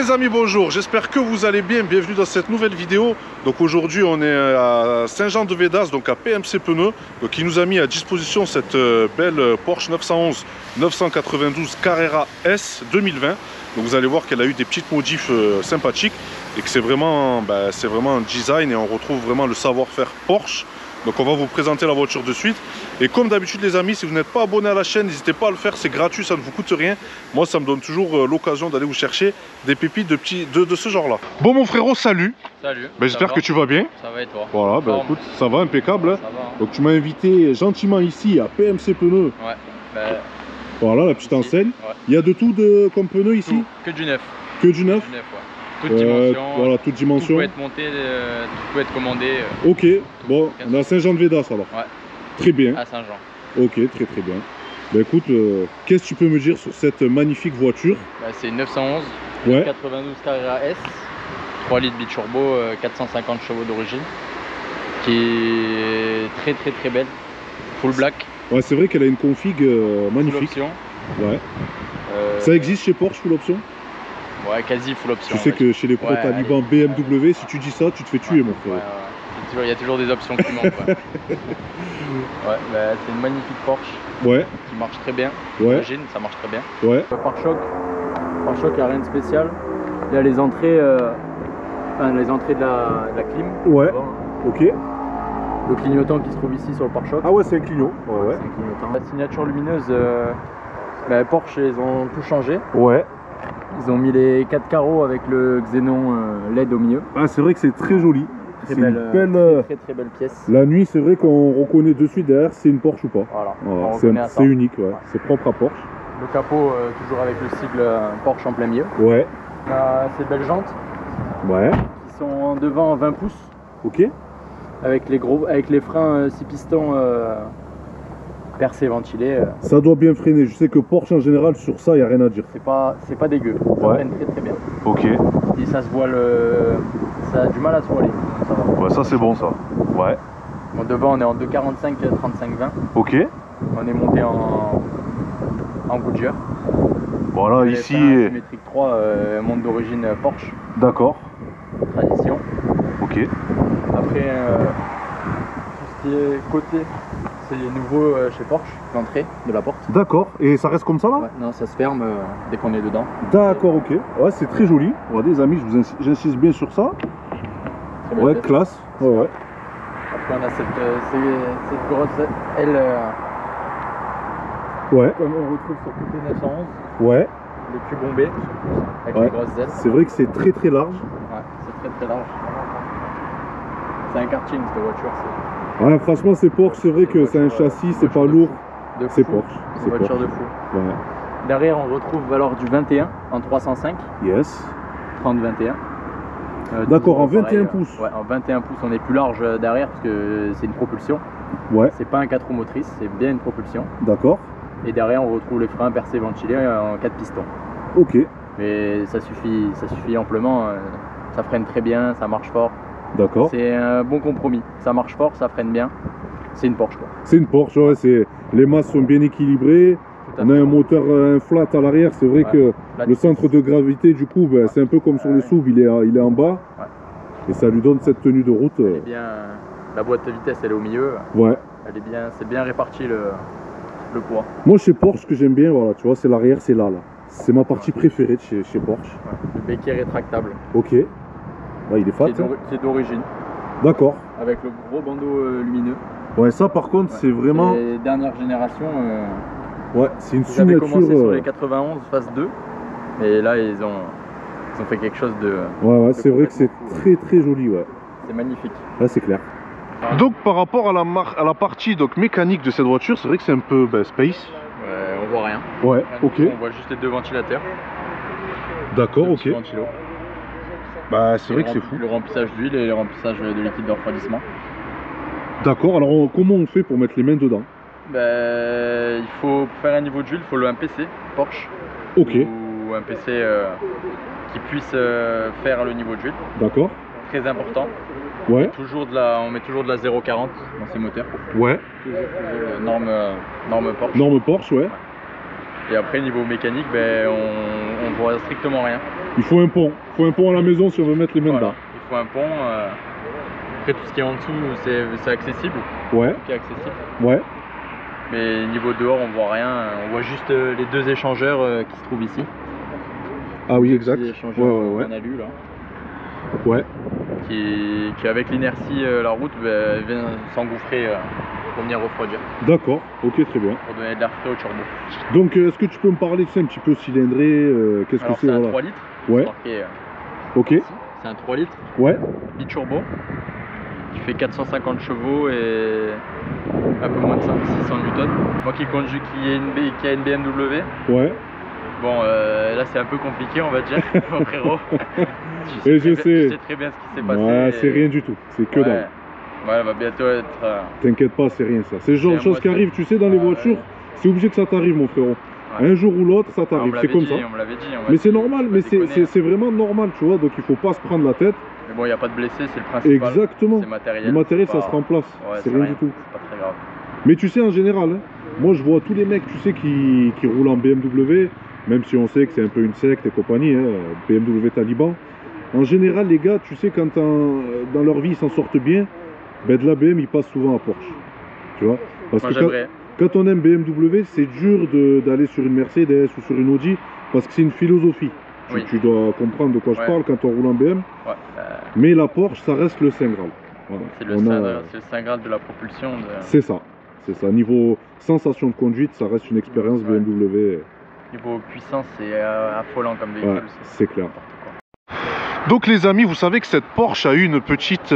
Les amis, bonjour, j'espère que vous allez bien, bienvenue dans cette nouvelle vidéo. Donc aujourd'hui on est à Saint-Jean-de-Védas, donc à PMC Pneus, donc qui nous a mis à disposition cette belle Porsche 911 992 Carrera S 2020. Donc vous allez voir qu'elle a eu des petites modifs sympathiques et que c'est vraiment un design et on retrouve vraiment le savoir-faire Porsche. Donc on va vous présenter la voiture de suite. Et comme d'habitude les amis, si vous n'êtes pas abonné à la chaîne, n'hésitez pas à le faire, c'est gratuit, ça ne vous coûte rien. Moi ça me donne toujours l'occasion d'aller vous chercher des pépites de ce genre là. Bon mon frérot, salut. Salut. J'espère que tu vas bien. Ça va et toi? Voilà, écoute, ça va, impeccable. Ça va, hein. Donc tu m'as invité gentiment ici à PMC Pneus. Ouais. Voilà la petite enseigne. Ouais. Il y a de tout comme pneus ici. Que du neuf. Que du neuf. Ouais. Toute dimension. Voilà, toute dimension. Tout peut être monté, tout peut être commandé. Ok, bon, on est à Saint-Jean-de-Védas alors. Ouais. Très bien. À Saint-Jean. Ok, très bien. Bah écoute, qu'est-ce que tu peux me dire sur cette magnifique voiture? C'est une 911, ouais. 92 Carrera S, 3 litres biturbo, 450 chevaux d'origine, qui est très belle, full black. Ouais, c'est vrai qu'elle a une config magnifique. Full option. Ouais. Ça existe chez Porsche, full option? Ouais, quasi full option. Tu sais que chez les gros talibans BMW, si tu dis ça, tu te fais tuer, mon frère. Il y a toujours des options qui manquent. Ouais, c'est une magnifique Porsche. Ouais. Qui marche très bien. Ouais. L'origine, ça marche très bien. Ouais. Pare-choc, il n'y a rien de spécial. Il y a les entrées, de la clim. Ouais. Devant. Ok. Le clignotant qui se trouve ici sur le pare-choc. Ah ouais, c'est un clignot. Ouais. C'est un clignotant. La signature lumineuse, Porsche, ils ont tout changé. Ouais. Ils ont mis les 4 carreaux avec le xénon LED au milieu. Ah, c'est vrai que c'est très joli. Très belle, très belle pièce. La nuit, c'est vrai qu'on reconnaît de suite derrière c'est une Porsche ou pas. Voilà. C'est unique, ouais. C'est propre à Porsche. Le capot, toujours avec le sigle Porsche en plein milieu. Ouais. On a ces belles jantes. Ouais. Qui sont devant 20 pouces. Ok. Avec les freins 6 pistons percés, ventilés. Ça doit bien freiner. Je sais que Porsche en général sur ça, il n'y a rien à dire. C'est pas dégueu. Ça freine très bien. Ok. Et ça se voile. Ça a du mal à se voiler. Ça va. Ouais, ça c'est bon ça. Ouais. Bon, devant on est en 245 35 20. Ok. On est monté en Goodyear. Voilà, ici. Symétrique 3, monde d'origine Porsche. D'accord. Tradition. Ok. Après, tout ce qui est côté, c'est nouveau chez Porsche, l'entrée de la porte. D'accord. Et ça reste comme ça là? Ouais, non, ça se ferme dès qu'on est dedans. D'accord, ok. Ouais, c'est très joli. Regardez les amis, j'insiste bien sur ça. Ouais, classe. Ouais. Après, on a cette grosse aile. Ouais. Comme on retrouve sur côté 911. Ouais. Le cul bombé avec les grosses ailes. C'est vrai que c'est très large. Ouais, c'est très large. C'est un karting cette voiture. Ouais, franchement c'est Porsche, c'est vrai que c'est un châssis, c'est pas lourd. C'est Porsche. C'est une voiture de fou. Ouais. Derrière on retrouve alors du 21 en 305. Yes. 30-21. D'accord, en 21 pouces. Ouais, en 21 pouces, on est plus large derrière parce que c'est une propulsion. Ouais. C'est pas un 4 roues motrices, c'est bien une propulsion. D'accord. Et derrière on retrouve les freins percés ventilés en 4 pistons. Ok. Mais ça suffit amplement, ça freine très bien, ça marche fort. D'accord. C'est un bon compromis, ça marche fort, ça freine bien. C'est une Porsche quoi. C'est une Porsche, ouais, les masses sont bien équilibrées. On a un moteur un flat à l'arrière, c'est vrai que le centre de gravité du coup, c'est un peu comme sur le SUV, il est en bas. Ouais. Et ça lui donne cette tenue de route. Elle est bien, la boîte de vitesse elle est au milieu. Ouais. C'est bien réparti le poids. Moi chez Porsche, ce que j'aime bien, voilà, tu vois, c'est l'arrière, c'est là. C'est ma partie préférée de chez Porsche. Ouais. Le béquet rétractable. Ok. Ouais, il est fat. C'est d'origine. D'accord. Avec le gros bandeau lumineux. Ouais, ça par contre, c'est vraiment. Les dernières générations. Ouais, c'est une ils avaient signature. commencé sur les 91 phase 2. Et là, ils ont fait quelque chose de. Ouais, c'est vrai que c'est très joli, ouais. C'est magnifique. Là, c'est clair. Donc, par rapport à la partie mécanique de cette voiture, c'est vrai que c'est un peu space. On voit rien. Ouais, ok. On voit juste les deux ventilateurs. D'accord, ok. Bah, c'est vrai que c'est fou. Le remplissage d'huile et le remplissage de liquide de refroidissement. D'accord, alors comment on fait pour mettre les mains dedans? Il faut, pour faire un niveau d'huile, il faut un PC Porsche. Ok. Ou un PC qui puisse faire le niveau d'huile. D'accord. Très important. Ouais. On met toujours de la 0,40 dans ces moteurs. Ouais. Toujours norme Porsche. Norme Porsche, ouais. Et après niveau mécanique, on voit strictement rien. Il faut un pont. Il faut un pont à la maison si on veut mettre les mains Voilà. dedans. Il faut un pont. Après, tout ce qui est en dessous, c'est accessible. Ouais. Tout est accessible. Ouais. Mais niveau dehors, on voit rien. On voit juste les deux échangeurs qui se trouvent ici. Ah oui, exact. Les échangeurs en alu là. Ouais. Qui avec l'inertie, la route vient s'engouffrer pour venir refroidir. D'accord, ok, très bien. Pour donner de l'air frais au turbo. Donc, est-ce que tu peux me parler, tu sais, un petit peu cylindré, qu'est-ce que c'est? C'est un voilà. 3 litres. Ouais. Marqué, ok. C'est un 3 litres. Ouais. Biturbo. Qui fait 450 chevaux et un peu moins de 600 newtons. Moi qui a une BMW. Ouais. Bon, là c'est un peu compliqué, on va dire, mon frérot. Et je sais très bien ce qui s'est passé. Ouais, c'est rien du tout, c'est que dalle. Ouais, elle va bientôt être. T'inquiète pas, c'est rien ça. C'est le genre de choses qui arrivent, tu sais, dans les voitures. C'est obligé que ça t'arrive, mon frérot. Ouais. Un jour ou l'autre, ça t'arrive, c'est comme ça. On me l'avait dit. Mais c'est normal, mais c'est vraiment normal, tu vois. Donc il faut pas se prendre la tête. Mais bon, il n'y a pas de blessés, c'est le principal. Exactement. C'est matériel. Le matériel, ça se remplace. Ouais, c'est rien du tout. C'est pas très grave. Mais tu sais, en général, hein, moi je vois tous les mecs, tu sais, qui roulent en BMW, même si on sait que c'est un peu une secte et compagnie, hein, BMW Taliban. En général, les gars, tu sais, quand dans leur vie ils s'en sortent bien, ben de la BM ils passent souvent à Porsche. Tu vois? Parce que quand on aime BMW, c'est dur d'aller sur une Mercedes ou sur une Audi parce que c'est une philosophie. Oui. Tu dois comprendre de quoi je parle quand on roule en BM. Ouais, mais la Porsche, ça reste le Saint Graal. Voilà. C'est le Saint Graal de la propulsion. C'est ça. C'est ça. Niveau sensation de conduite, ça reste une expérience BMW. Niveau puissance, c'est affolant comme véhicule. Ouais, c'est clair. Donc les amis, vous savez que cette Porsche a eu une petite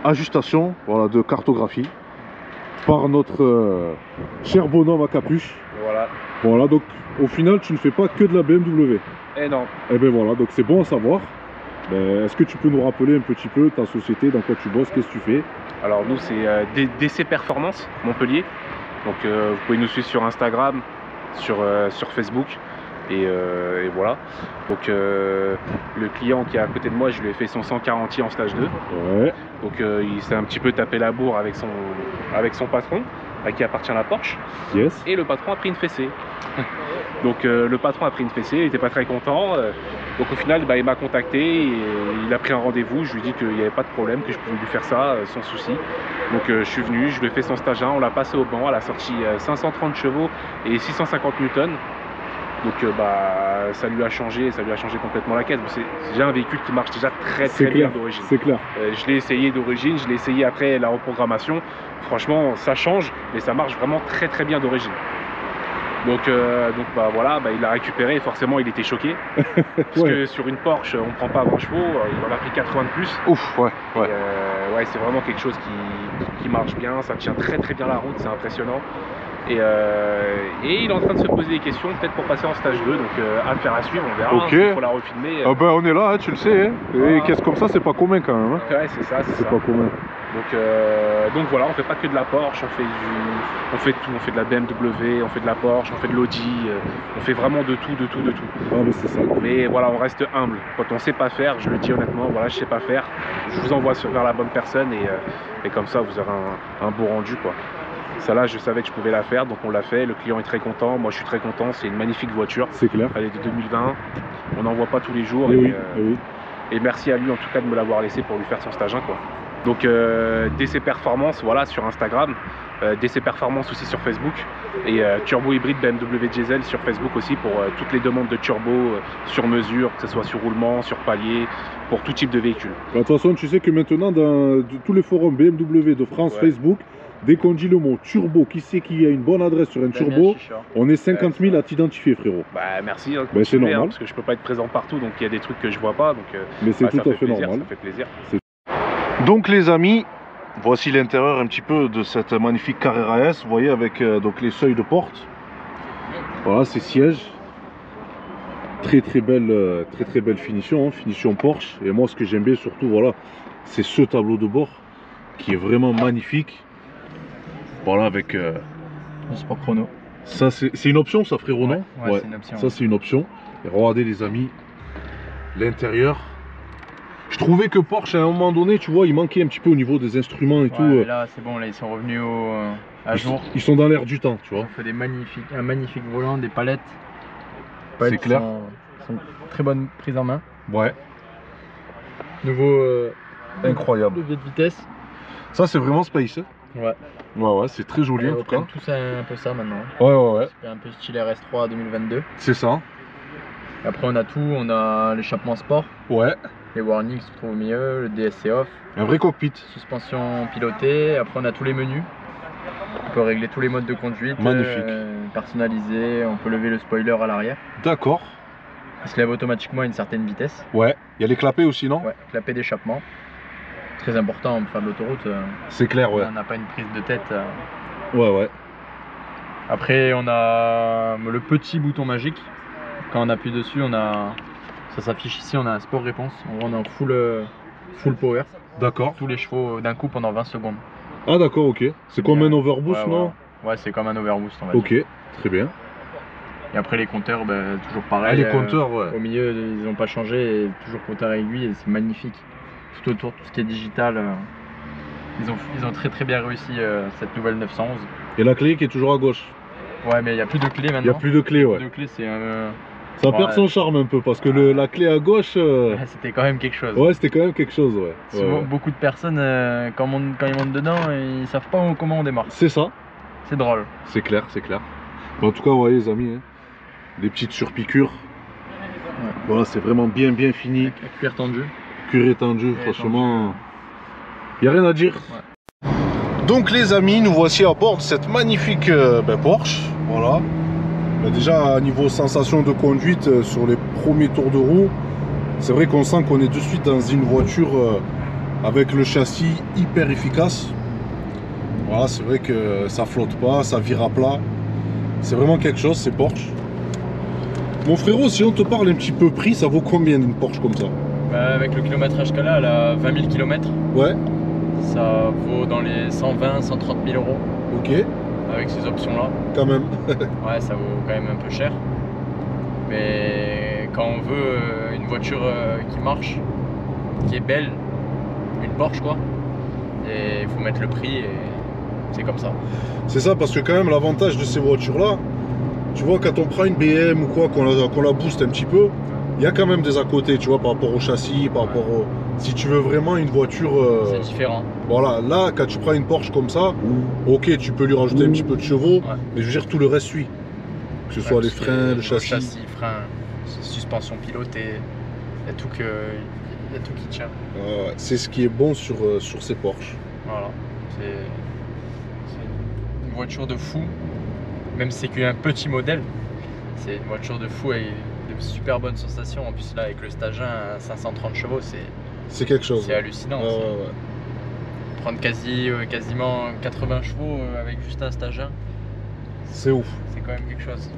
ajustation, voilà, de cartographie par notre cher bonhomme à capuche. Voilà. Voilà, donc au final, tu ne fais pas que de la BMW. Eh non. Et ben voilà, donc c'est bon à savoir. Est-ce que tu peux nous rappeler un petit peu ta société, dans quoi tu bosses, qu'est-ce que tu fais? Alors nous c'est DC Performance Montpellier. Donc vous pouvez nous suivre sur Instagram, sur Facebook. Et voilà. Donc le client qui est à côté de moi, je lui ai fait son 140i en stage 2. Ouais. Donc il s'est un petit peu tapé la bourre avec son patron, à qui appartient la Porsche. Yes. Et le patron a pris une fessée. Donc le patron a pris une fessée, il n'était pas très content. Donc au final, il m'a contacté, et il a pris un rendez-vous. Je lui ai dit qu'il n'y avait pas de problème, que je pouvais lui faire ça sans souci. Donc je suis venu, je lui ai fait son stage 1, on l'a passé au banc, elle a sorti 530 chevaux et 650 newtons. Donc ça lui a changé complètement la caisse. C'est déjà un véhicule qui marche déjà très bien d'origine. C'est clair. Je l'ai essayé d'origine, je l'ai essayé après la reprogrammation. Franchement, ça change, mais ça marche vraiment très bien d'origine. Donc voilà, il l'a récupéré et forcément il était choqué. Parce que sur une Porsche, on ne prend pas 20 chevaux, il en a pris 80 de plus. Ouf, ouais. Ouais, c'est vraiment quelque chose qui marche bien, ça tient très bien la route, c'est impressionnant. Et il est en train de se poser des questions, peut-être pour passer en stage 2, donc affaire à suivre, on verra. Ok. Il faut la refilmer. On est là, hein, tu le sais. Hein. Et qu'est-ce comme ça, c'est pas commun quand même. Hein. Ouais, c'est ça. C'est pas commun. Donc voilà, on fait pas que de la Porsche, on fait tout, on fait de la BMW, on fait de la Porsche, on fait de l'Audi, on fait vraiment de tout. Ah mais c'est ça. Mais voilà, on reste humble. Quand on sait pas faire, je le dis honnêtement, voilà, je sais pas faire, je vous envoie vers la bonne personne et comme ça vous aurez un beau rendu quoi. Ça là, je savais que je pouvais la faire, donc on l'a fait. Le client est très content, moi je suis très content. C'est une magnifique voiture. C'est clair. Elle est de 2020. On n'en voit pas tous les jours. Et merci à lui en tout cas de me l'avoir laissé pour lui faire son stage 1 quoi. Donc DC Performance, voilà, sur Instagram, DC Performance aussi sur Facebook et Turbo Hybride BMW Diesel sur Facebook aussi pour toutes les demandes de turbo sur mesure, que ce soit sur roulement, sur palier, pour tout type de véhicule. De toute façon, tu sais que maintenant dans tous les forums BMW de France, Facebook, dès qu'on dit le mot turbo, qui sait qu'il y a une bonne adresse sur un turbo, on est 50 000 à t'identifier, frérot. Merci, hein, c'est normal. parce que je peux pas être présent partout, donc il y a des trucs que je vois pas. Donc, mais c'est tout à fait normal. Ça fait plaisir. Donc les amis, voici l'intérieur un petit peu de cette magnifique Carrera S, vous voyez, avec donc les seuils de porte. Voilà, ces sièges. Très belle finition, hein, finition Porsche. Et moi ce que j'aime bien surtout, voilà, c'est ce tableau de bord qui est vraiment magnifique. Voilà, avec Sport chrono. Ça c'est une option ça, frérot, non? Ouais, c'est une option. Ça c'est une option. Et regardez les amis, l'intérieur. Je trouvais que Porsche à un moment donné, tu vois, il manquait un petit peu au niveau des instruments et tout. Mais là c'est bon, là ils sont revenus à jour. Ils sont dans l'air du temps, tu vois. On fait un magnifique volant, des palettes. C'est clair. sont très bonne prise en main. Ouais, Nouveau incroyable. levier de vitesse. Ça, c'est vraiment space. Hein. Ouais. Ouais, c'est très joli en tout cas. Tout ça un peu ça maintenant. Ouais. C'est un peu style RS3 2022. C'est ça. Après on a tout, on a l'échappement sport, Ouais. les warnings se trouvent au milieu, le DSC off, Un vrai cockpit. suspension pilotée, après on a tous les menus. On peut régler tous les modes de conduite. Magnifique. Personnaliser, on peut lever le spoiler à l'arrière. D'accord. Il se lève automatiquement à une certaine vitesse. Ouais. Il y a les clapets aussi, non? Ouais, clapet d'échappement. Très important pour faire de l'autoroute. C'est clair, ouais. On n'a pas une prise de tête. Ouais. Après on a le petit bouton magique. Quand on appuie dessus, ça s'affiche ici, on a un sport réponse. On est en full power. D'accord. Tous les chevaux d'un coup pendant 20 secondes. Ah d'accord, ok. C'est comme un overboost, non? Ouais, c'est comme un overboost, on va dire. Ok, très bien. Et après les compteurs, toujours pareil. Ah, les compteurs, ouais. Au milieu, ils n'ont pas changé, et toujours compteur aiguille, et c'est magnifique. Tout autour, tout ce qui est digital, ils ont très bien réussi cette nouvelle 911. Et la clé qui est toujours à gauche? Ouais, mais il n'y a plus de clé maintenant. Il n'y a plus de clé, ouais. De clé, c'est Ça perd son charme un peu parce que la clé à gauche. C'était quand même quelque chose. Ouais, c'était quand même quelque chose, ouais. Souvent, beaucoup de personnes, quand ils montent dedans, ils savent pas comment on démarre. C'est ça. C'est drôle. C'est clair, c'est clair. Mais en tout cas, vous voyez, les amis, hein, des petites surpiqûres. Ouais. Voilà, c'est vraiment bien fini. Avec cuir tendu. Cuir étendu, franchement. Il n'y a rien à dire. Ouais. Donc, les amis, nous voici à bord de cette magnifique Porsche. Voilà. Déjà, à niveau sensation de conduite, sur les premiers tours de roue, c'est vrai qu'on sent qu'on est de suite dans une voiture avec le châssis hyper efficace. Voilà, c'est vrai que ça flotte pas, ça vire à plat. C'est vraiment quelque chose, c'est Porsche. Mon frérot, si on te parle un petit peu prix, ça vaut combien d'une Porsche comme ça? Avec le kilométrage qu'elle a, elle a 20 000 km. Ouais. Ça vaut dans les 120 130 000 euros. Ok. Avec ces options-là. Quand même. Ouais, ça vaut quand même un peu cher. Mais quand on veut une voiture qui marche, qui est belle, une Porsche quoi, et il faut mettre le prix et c'est comme ça. C'est ça, parce que quand même l'avantage de ces voitures-là, tu vois, quand on prend une BM ou quoi, qu'on la booste un petit peu, il y a quand même des à côté, tu vois, par rapport au châssis, par rapport au... Si tu veux vraiment une voiture... C'est différent. Voilà, là, quand tu prends une Porsche comme ça, ok, tu peux lui rajouter un petit peu de chevaux, mais je veux dire, tout le reste suit. Que ce soit les freins, le châssis. Freins, suspension pilotée, il y a tout qui tient. C'est ce qui est bon sur ces Porsche. Voilà, c'est une voiture de fou, même si c'est qu'un petit modèle, c'est une voiture de fou avec de super bonnes sensations. En plus là, avec le Stagin à 530 chevaux, c'est quelque chose. C'est hallucinant. Prendre quasiment 80 chevaux avec juste un Stagin, c'est ouf. C'est quand même quelque chose.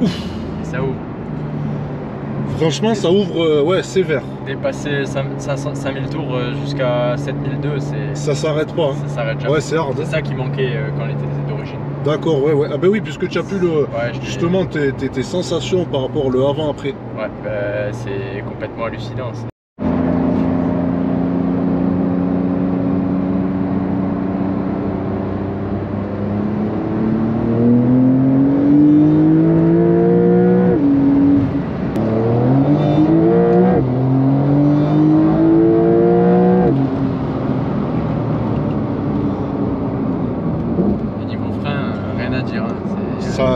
Ouf. Et ça ouvre. Franchement, ça ouvre, ouais, sévère. Dépasser 5000 tours jusqu'à 7002, ça s'arrête pas. Hein. Ça s'arrête jamais. Ouais, c'est hard. C'est ça qui manquait quand elle était d'origine. D'accord, ouais. Ah ben oui, puisque tu as pu justement tes sensations par rapport le avant-après. Ouais, c'est complètement hallucinant.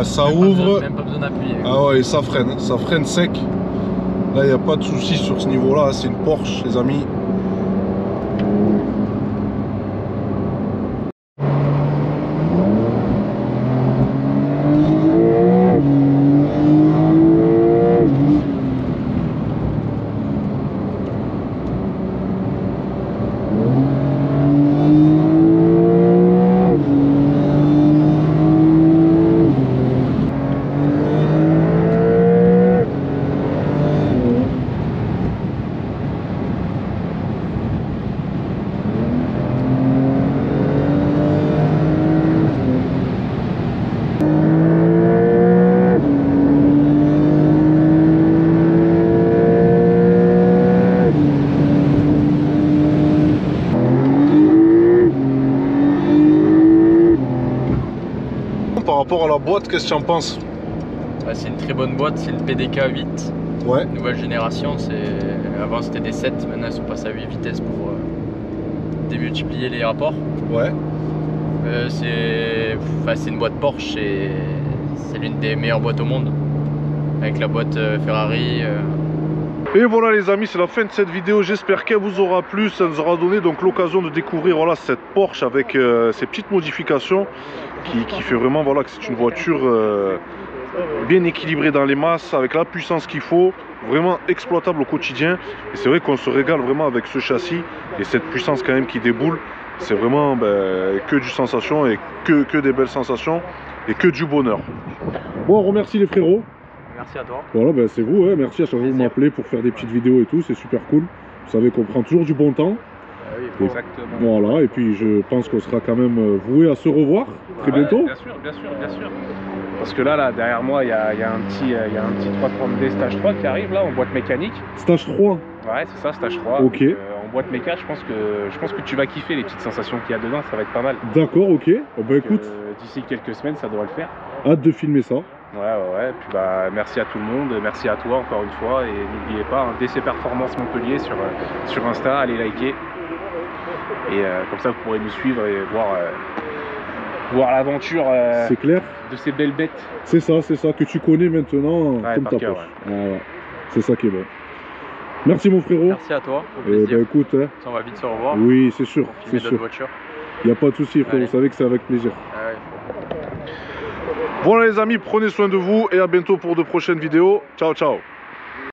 Ça ouvre. Même pas besoin d'appuyer. Ah ouais, ça freine sec. Là, il n'y a pas de souci sur ce niveau-là. C'est une Porsche, les amis. rapport à la boîte, qu'est-ce que tu en penses? C'est une très bonne boîte, c'est le PDK 8. Ouais. Nouvelle génération, avant c'était des 7, maintenant ils sont passés à 8 vitesses pour démultiplier les rapports. Ouais. C'est une boîte Porsche, c'est l'une des meilleures boîtes au monde. Avec la boîte Ferrari. Et voilà les amis, c'est la fin de cette vidéo, j'espère qu'elle vous aura plu, ça nous aura donné donc l'occasion de découvrir voilà, cette Porsche avec ces petites modifications qui fait vraiment voilà, que c'est une voiture bien équilibrée dans les masses, avec la puissance qu'il faut, vraiment exploitable au quotidien. Et c'est vrai qu'on se régale vraiment avec ce châssis et cette puissance quand même qui déboule. C'est vraiment que du sensation et que des belles sensations et que du bonheur. Bon, on remercie les frérots. Merci à toi. Voilà, c'est vous, hein. Merci à chaque fois que vous m'appelez pour faire des petites vidéos et tout, c'est super cool. Vous savez qu'on prend toujours du bon temps. Oui, exactement. Voilà, et puis je pense qu'on sera quand même voué à se revoir très bientôt. Bien sûr, bien sûr, bien sûr. Parce que là derrière moi, il y a un petit 330D stage 3 qui arrive là en boîte mécanique. Stage 3? Ouais, c'est ça, stage 3. Ok. Donc, en boîte méca, je pense que tu vas kiffer les petites sensations qu'il y a dedans, ça va être pas mal. D'accord, ok. Oh, écoute, d'ici quelques semaines, ça devrait le faire. Hâte de filmer ça. Ouais. Puis merci à tout le monde, merci à toi encore une fois. Et n'oubliez pas, DC Performance Montpellier sur Insta, allez liker. Et comme ça, vous pourrez nous suivre et voir l'aventure c'est clair. De ces belles bêtes. C'est ça, que tu connais maintenant comme ta cœur, Porsche. Ouais. C'est ça qui est bon. Merci mon frérot. Merci à toi. Au plaisir. Écoute, hein. On va vite se revoir. Oui, c'est sûr. C'est sûr. Il n'y a pas de souci, frérot. Vous savez que c'est avec plaisir. Voilà les amis, prenez soin de vous et à bientôt pour de prochaines vidéos. Ciao, ciao.